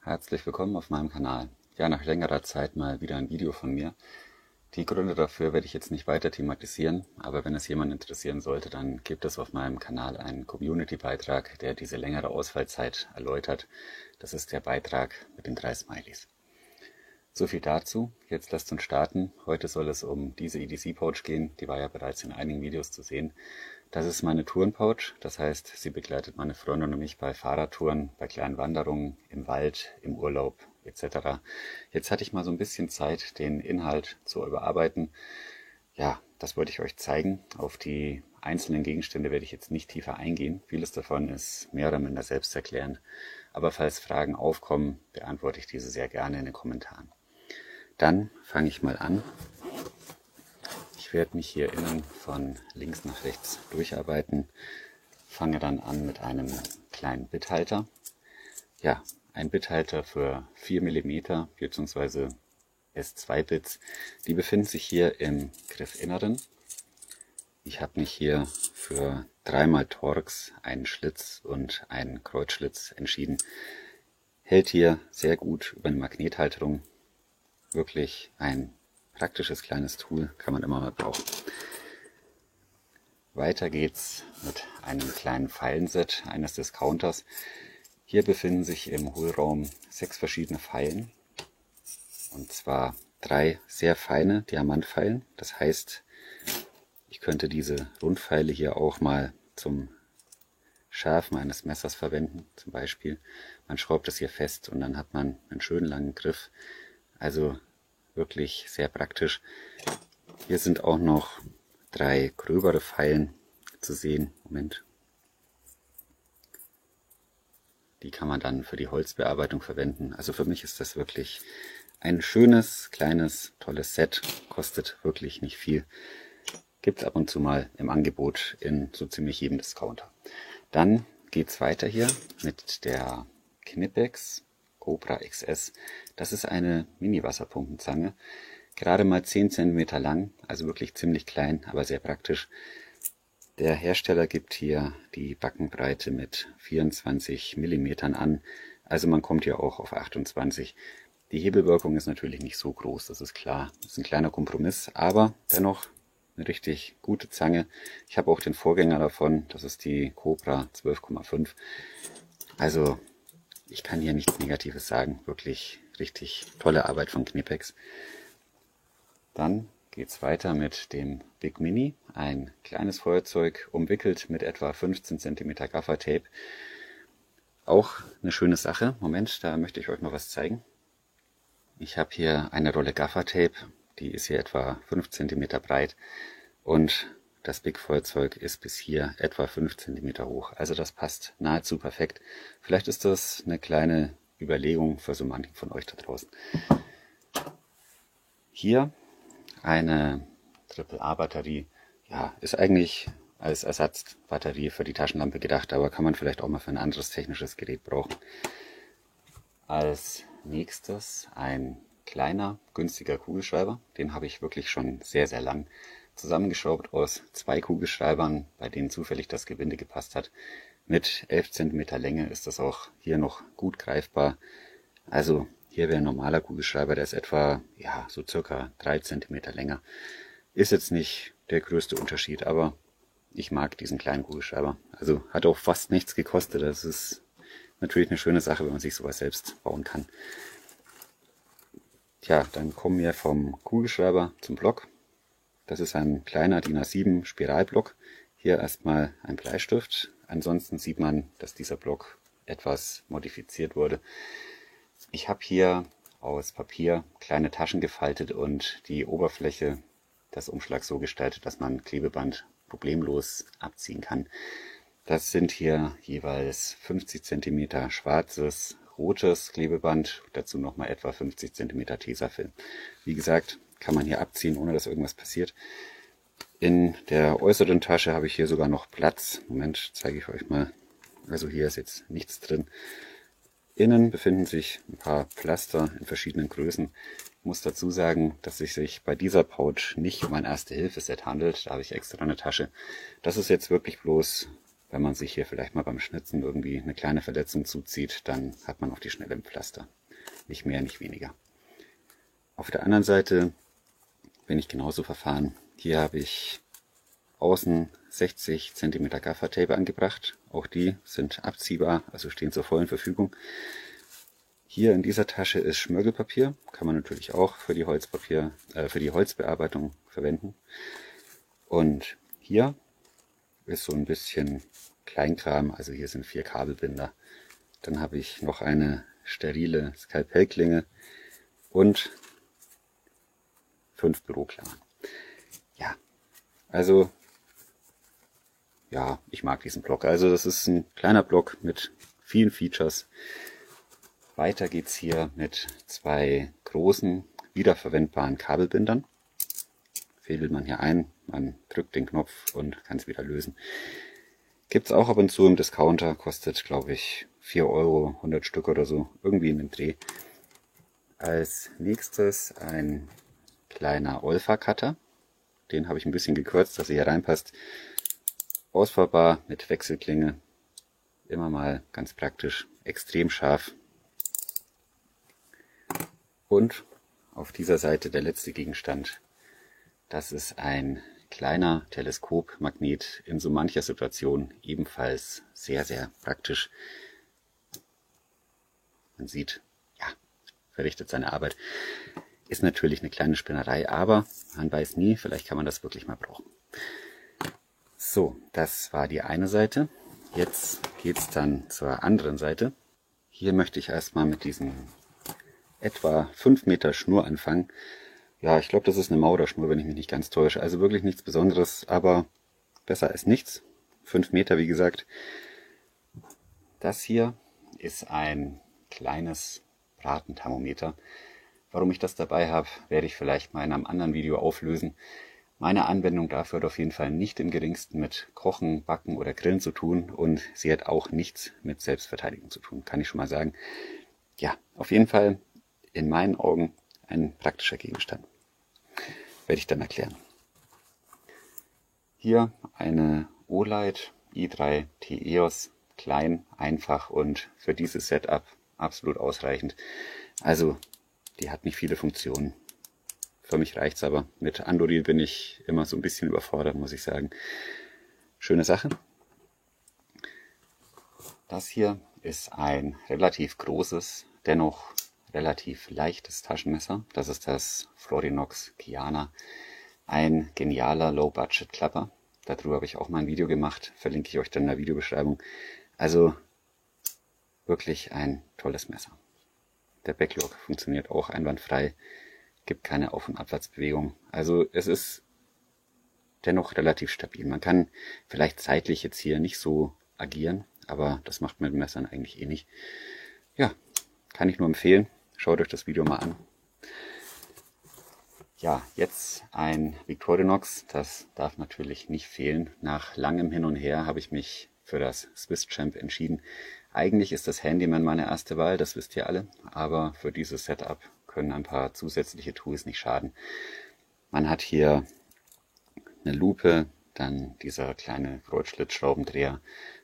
Herzlich willkommen auf meinem Kanal. Ja, nach längerer Zeit mal wieder ein Video von mir. Die Gründe dafür werde ich jetzt nicht weiter thematisieren, aber wenn es jemand interessieren sollte, dann gibt es auf meinem Kanal einen Community-Beitrag, der diese längere Ausfallzeit erläutert. Das ist der Beitrag mit den 3 Smileys. So viel dazu. Jetzt lasst uns starten. Heute soll es um diese EDC-Pouch gehen. Die war ja bereits in einigen Videos zu sehen. Das ist meine Touren-Pouch. Das heißt, sie begleitet meine Freundin und mich bei Fahrradtouren, bei kleinen Wanderungen, im Wald, im Urlaub etc. Jetzt hatte ich mal so ein bisschen Zeit, den Inhalt zu überarbeiten. Ja, das wollte ich euch zeigen. Auf die einzelnen Gegenstände werde ich jetzt nicht tiefer eingehen. Vieles davon ist mehr oder minder selbsterklärend. Aber falls Fragen aufkommen, beantworte ich diese sehr gerne in den Kommentaren. Dann fange ich mal an. Ich werde mich hier innen von links nach rechts durcharbeiten. Fange dann an mit einem kleinen Bithalter. Ja, ein Bithalter für 4 mm bzw. S2-Bits. Die befinden sich hier im Griffinneren. Ich habe mich hier für 3x Torx, einen Schlitz und einen Kreuzschlitz entschieden. Hält hier sehr gut über eine Magnethalterung. Wirklich ein praktisches kleines Tool, kann man immer mal brauchen. Weiter geht's mit einem kleinen Pfeilenset eines Discounters. Hier befinden sich im Hohlraum 6 verschiedene Pfeilen. Und zwar 3 sehr feine Diamantpfeilen. Das heißt, ich könnte diese Rundpfeile hier auch mal zum Schärfen eines Messers verwenden. Zum Beispiel, man schraubt es hier fest und dann hat man einen schönen langen Griff. Also wirklich sehr praktisch. Hier sind auch noch 3 gröbere Pfeilen zu sehen. Moment. Die kann man dann für die Holzbearbeitung verwenden. Also für mich ist das wirklich ein schönes, kleines, tolles Set. Kostet wirklich nicht viel. Gibt es ab und zu mal im Angebot in so ziemlich jedem Discounter. Dann geht es weiter hier mit der Knipex Cobra XS. Das ist eine Mini-Wasserpumpenzange. Gerade mal 10 cm lang, also wirklich ziemlich klein, aber sehr praktisch. Der Hersteller gibt hier die Backenbreite mit 24 mm an, also man kommt hier auch auf 28. Die Hebelwirkung ist natürlich nicht so groß, das ist klar. Das ist ein kleiner Kompromiss, aber dennoch eine richtig gute Zange. Ich habe auch den Vorgänger davon, das ist die Cobra 12,5. Also ich kann hier nichts Negatives sagen, wirklich richtig tolle Arbeit von Knipex. Dann geht es weiter mit dem Big Mini, ein kleines Feuerzeug, umwickelt mit etwa 15 cm Gaffertape. Auch eine schöne Sache. Moment, da möchte ich euch mal was zeigen. Ich habe hier eine Rolle Gaffertape, die ist hier etwa 5 cm breit und das Big Feuerzeug ist bis hier etwa 5 cm hoch. Also das passt nahezu perfekt. Vielleicht ist das eine kleine Überlegung für so manchen von euch da draußen. Hier eine AAA-Batterie, ja, ist eigentlich als Ersatzbatterie für die Taschenlampe gedacht, aber kann man vielleicht auch mal für ein anderes technisches Gerät brauchen. Als nächstes ein kleiner, günstiger Kugelschreiber. Den habe ich wirklich schon sehr, sehr lang. Zusammengeschraubt aus 2 Kugelschreibern, bei denen zufällig das Gewinde gepasst hat. Mit 11 cm Länge ist das auch hier noch gut greifbar. Also hier wäre ein normaler Kugelschreiber, der ist etwa, ja, so circa 3 cm länger. Ist jetzt nicht der größte Unterschied, aber ich mag diesen kleinen Kugelschreiber. Also hat auch fast nichts gekostet. Das ist natürlich eine schöne Sache, wenn man sich sowas selbst bauen kann. Tja, dann kommen wir vom Kugelschreiber zum Block. Das ist ein kleiner DIN A7 Spiralblock. Hier erstmal ein Bleistift. Ansonsten sieht man, dass dieser Block etwas modifiziert wurde. Ich habe hier aus Papier kleine Taschen gefaltet und die Oberfläche des Umschlags so gestaltet, dass man Klebeband problemlos abziehen kann. Das sind hier jeweils 50 cm schwarzes, rotes Klebeband, dazu nochmal etwa 50 cm Tesafilm. Wie gesagt, kann man hier abziehen, ohne dass irgendwas passiert. In der äußeren Tasche habe ich hier sogar noch Platz. Moment, zeige ich euch mal. Also hier ist jetzt nichts drin. Innen befinden sich ein paar Pflaster in verschiedenen Größen. Ich muss dazu sagen, dass es sich bei dieser Pouch nicht um ein Erste-Hilfe-Set handelt. Da habe ich extra eine Tasche. Das ist jetzt wirklich bloß wenn man sich hier vielleicht mal beim Schnitzen irgendwie eine kleine Verletzung zuzieht, dann hat man auf die Schnelle ein Pflaster. Nicht mehr, nicht weniger. Auf der anderen Seite bin ich genauso verfahren. Hier habe ich außen 60 cm Gaffertape angebracht. Auch die sind abziehbar, also stehen zur vollen Verfügung. Hier in dieser Tasche ist Schmirgelpapier, kann man natürlich auch für die Holzbearbeitung verwenden. Und hier ist so ein bisschen Kleinkram, also hier sind 4 Kabelbinder. Dann habe ich noch eine sterile Skalpellklinge und 5 Büroklammern. Ja, also ja, ich mag diesen Block. Also das ist ein kleiner Block mit vielen Features. Weiter geht's hier mit 2 großen, wiederverwendbaren Kabelbindern. Fädelt man hier ein, man drückt den Knopf und kann es wieder lösen. Gibt es auch ab und zu im Discounter, kostet glaube ich 4 Euro, 100 Stück oder so, irgendwie in dem Dreh. Als nächstes ein kleiner Olfa-Cutter. Den habe ich ein bisschen gekürzt, dass er hier reinpasst. Ausfahrbar mit Wechselklinge. Immer mal ganz praktisch, extrem scharf. Und auf dieser Seite der letzte Gegenstand. Das ist ein kleiner Teleskopmagnet, in so mancher Situation ebenfalls sehr, sehr praktisch. Man sieht, ja, verrichtet seine Arbeit. Ist natürlich eine kleine Spinnerei, aber man weiß nie, vielleicht kann man das wirklich mal brauchen. So, das war die eine Seite. Jetzt geht es dann zur anderen Seite. Hier möchte ich erstmal mit diesem etwa 5 Meter Schnur anfangen. Ja, ich glaube, das ist eine Mauderschnur, wenn ich mich nicht ganz täusche. Also wirklich nichts Besonderes, aber besser als nichts. 5 Meter, wie gesagt. Das hier ist ein kleines Bratenthermometer. Warum ich das dabei habe, werde ich vielleicht mal in einem anderen Video auflösen. Meine Anwendung dafür hat auf jeden Fall nicht im geringsten mit Kochen, Backen oder Grillen zu tun und sie hat auch nichts mit Selbstverteidigung zu tun, kann ich schon mal sagen. Ja, auf jeden Fall in meinen Augen ein praktischer Gegenstand. Werde ich dann erklären. Hier eine Olight i3 T-EOS, klein, einfach und für dieses Setup absolut ausreichend. Also die hat nicht viele Funktionen. Für mich reicht's aber. Mit Anduril bin ich immer so ein bisschen überfordert, muss ich sagen. Schöne Sache. Das hier ist ein relativ großes, dennoch relativ leichtes Taschenmesser. Das ist das Florinox Kiana. Ein genialer Low-Budget-Klapper. Darüber habe ich auch mal ein Video gemacht. Verlinke ich euch dann in der Videobeschreibung. Also wirklich ein tolles Messer. Der Backlock funktioniert auch einwandfrei. Gibt keine Auf- und Abwärtsbewegung. Also es ist dennoch relativ stabil. Man kann vielleicht zeitlich jetzt hier nicht so agieren, aber das macht man mit Messern eigentlich eh nicht. Ja, kann ich nur empfehlen. Schaut euch das Video mal an. Ja, jetzt ein Victorinox. Das darf natürlich nicht fehlen. Nach langem Hin und Her habe ich mich für das Swiss Champ entschieden. Eigentlich ist das Handyman meine erste Wahl, das wisst ihr alle. Aber für dieses Setup können ein paar zusätzliche Tools nicht schaden. Man hat hier eine Lupe, dann dieser kleine Kreuzschlitzschraubendreher,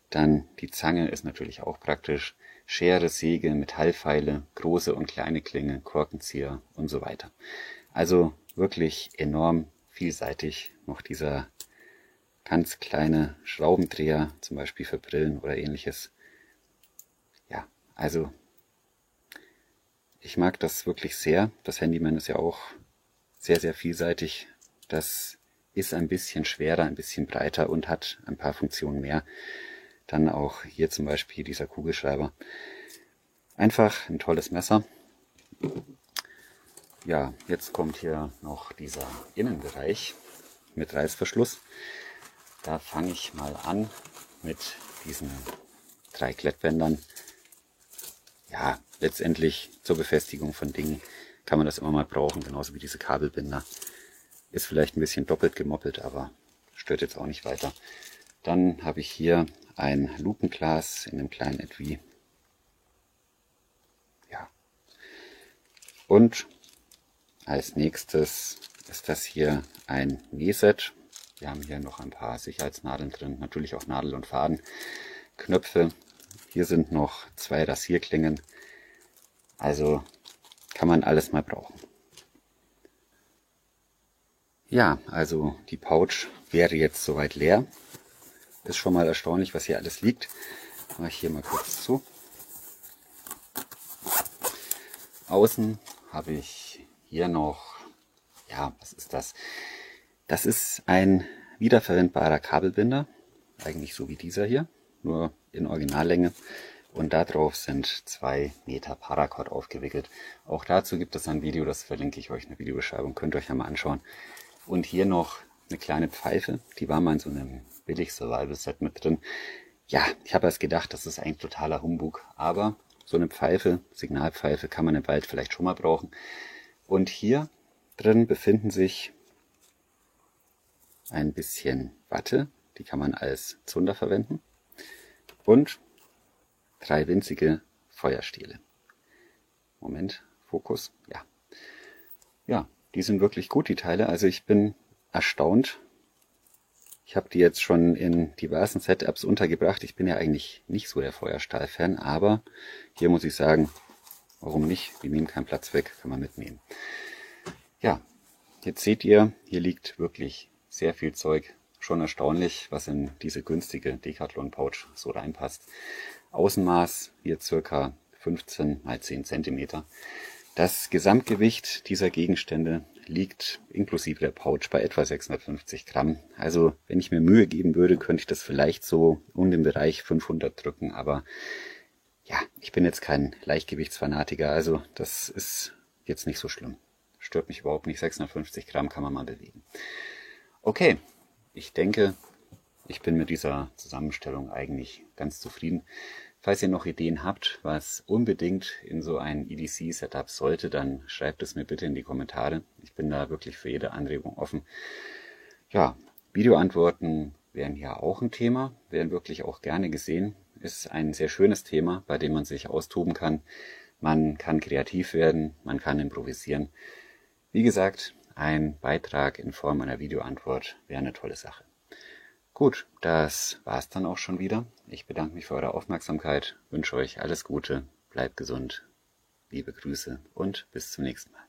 dann die Zange ist natürlich auch praktisch, Schere, Säge, Metallpfeile, große und kleine Klinge, Korkenzieher und so weiter. Also wirklich enorm vielseitig. Noch dieser ganz kleine Schraubendreher, zum Beispiel für Brillen oder ähnliches. Ja, also ich mag das wirklich sehr. Das Handyman ist ja auch sehr, sehr vielseitig. Das ist ein bisschen schwerer, ein bisschen breiter und hat ein paar Funktionen mehr. Dann auch hier zum Beispiel dieser Kugelschreiber. Einfach ein tolles Messer. Ja, jetzt kommt hier noch dieser Innenbereich mit Reißverschluss. Da fange ich mal an mit diesen 3 Klettbändern. Ja, letztendlich zur Befestigung von Dingen kann man das immer mal brauchen, genauso wie diese Kabelbinder. Ist vielleicht ein bisschen doppelt gemoppelt, aber stört jetzt auch nicht weiter. Dann habe ich hier ein Lupenglas in einem kleinen Etui. Ja. Und als nächstes ist das hier ein Nähset. Wir haben hier noch ein paar Sicherheitsnadeln drin, natürlich auch Nadel und Faden, Knöpfe. Hier sind noch 2 Rasierklingen. Also kann man alles mal brauchen. Ja, also die Pouch wäre jetzt soweit leer. Ist schon mal erstaunlich, was hier alles liegt. Mache ich hier mal kurz zu. Außen habe ich hier noch, ja, was ist das? Das ist ein wiederverwendbarer Kabelbinder, eigentlich so wie dieser hier, nur in Originallänge. Und darauf sind 2 Meter Paracord aufgewickelt. Auch dazu gibt es ein Video, das verlinke ich euch in der Videobeschreibung, könnt ihr euch ja mal anschauen. Und hier noch eine kleine Pfeife, die war mal in so einem Billig-Survival-Set mit drin. Ja, ich habe erst gedacht, das ist eigentlich totaler Humbug, aber so eine Pfeife, Signalpfeife, kann man im Wald vielleicht schon mal brauchen. Und hier drin befinden sich ein bisschen Watte, die kann man als Zunder verwenden. Und 3 winzige Feuerstiele. Moment, Fokus, ja. Ja, die sind wirklich gut, die Teile. Also ich bin erstaunt. Ich habe die jetzt schon in diversen Setups untergebracht. Ich bin ja eigentlich nicht so der Feuerstahl-Fan, aber hier muss ich sagen, warum nicht? Die nehmen keinen Platz weg, kann man mitnehmen. Ja, jetzt seht ihr, hier liegt wirklich sehr viel Zeug. Schon erstaunlich, was in diese günstige Decathlon Pouch so reinpasst. Außenmaß hier circa 15 x 10 cm. Das Gesamtgewicht dieser Gegenstände liegt inklusive der Pouch bei etwa 650 Gramm. Also wenn ich mir Mühe geben würde, könnte ich das vielleicht so um den Bereich 500 drücken. Aber ja, ich bin jetzt kein Leichtgewichtsfanatiker, also das ist jetzt nicht so schlimm. Stört mich überhaupt nicht, 650 Gramm kann man mal bewegen. Okay, ich denke, ich bin mit dieser Zusammenstellung eigentlich ganz zufrieden. Falls ihr noch Ideen habt, was unbedingt in so ein EDC-Setup sollte, dann schreibt es mir bitte in die Kommentare. Ich bin da wirklich für jede Anregung offen. Ja, Videoantworten wären hier auch ein Thema, werden wirklich auch gerne gesehen. Ist ein sehr schönes Thema, bei dem man sich austoben kann. Man kann kreativ werden, man kann improvisieren. Wie gesagt, ein Beitrag in Form einer Videoantwort wäre eine tolle Sache. Gut, das war's dann auch schon wieder. Ich bedanke mich für eure Aufmerksamkeit, wünsche euch alles Gute, bleibt gesund, liebe Grüße und bis zum nächsten Mal.